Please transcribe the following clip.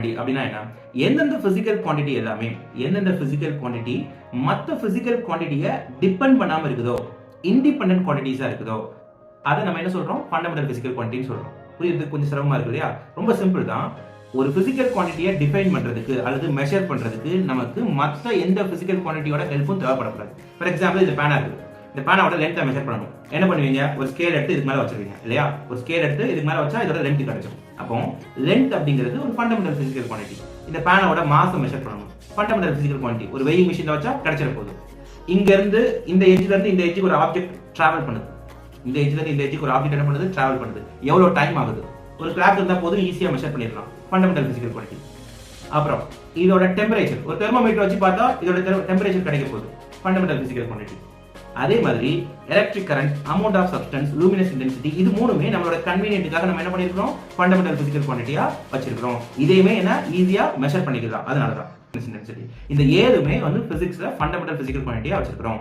அப்படின்னா என்ன? எந்தெந்த பிசிக்கல் குவாண்டிட்டி எல்லாமே எந்தெந்த பிசிக்கல் குவாண்டிட்டி மற்ற பிசிக்கல் குவாண்டிட்டியை டிபெண்ட் பண்ணாம இருக்குதோ, இண்டிபெண்டன்ட் குவாண்டிட்டிஸா இருக்குதோ, அதை நம்ம என்ன சொல்றோம்? ஃபண்டமெண்டல் பிசிக்கல் குவாண்டிட்டின்னு சொல்றோம். புரியுறதுக்கு கொஞ்சம் சிரமமா இருக்கு இல்லையா? ரொம்ப சிம்பிள் தான். ஒரு பிசிக்கல் குவாண்டிட்டியை டிஃபைன் பண்றதுக்கு அல்லது மெஷர் பண்றதுக்கு நமக்கு மற்ற எந்த பிசிக்கல் குவாண்டிட்டியோட ஹெல்ப்பும் தேவைப்படக்கூடாது. ஃபார் எக்ஸாம்பிள் இந்த பேனா இருக்கு. இந்த பேனாவோட லென்த்தை மெஷர் பண்ணணும். என்ன பண்ணுவீங்க? ஒரு ஸ்கேல் எடுத்து இதுக்கு மேல வச்சிருவீங்க இல்லையா? ஒரு ஸ்கேல் எடுத்து இதுக்கு மேல வச்சா இதோட லென்த் கிடைக்கும். அப்போ லென்த் அப்படிங்கிறது ஒரு ஃபண்டமெண்டல் பிசிக்கல் குவாண்டிட்டி. இந்த பேனாவோட மாஸை மெஷர் பண்ணணும். Fundamental physical quantity. ஒரு வெயிங் மிஷின்ல வச்சா கிடைச்சிட போகுது. இங்க இருந்து இந்த எட்ஜ்ல இருந்து இந்த எட்ஜுக்கு ஒரு ஆப்ஜெக்ட் டிராவல் பண்ணுது. இந்த எட்ஜ்ல இருந்து இந்த எட்ஜுக்கு ஒரு ஆப்ஜெக்ட் என்ன பண்ணுது? டிராவல் பண்ணுது. எவ்வளவு டைம் ஆகுது? ஒரு கிளாக் இருந்தா போதும், ஈஸியா மெஷர் பண்ணிடலாம். Fundamental physical quantity. அப்புறம் இதோட டெம்பரேச்சர், ஒரு தெர்மோமீட்டர் வச்சு பார்த்தா இதோட டெம்பரேச்சர் கிடைக்க போகுது. Fundamental physical quantity. அதே மாதிரி electric current, amount of substance, luminous intensity, இது மூணுமே நம்மளோட கன்வீனியன்ட்டுக்காக நம்ம என்ன பண்ணிருக்கோம்? ஃபண்டமெண்டல் பிசிக்கல் குவாண்டிட்டியா வச்சிருக்கோம். இதையுமே என்ன ஈஸியா மெஷர் பண்ணிக்கலாம். அதனால தான் இன்டென்சிட்டி. இந்த ஏழுமே வந்து பிசிக்ஸ்ல ஃபண்டமெண்டல் பிசிக்கல் குவாண்டிட்டியா வச்சிருக்கோம்.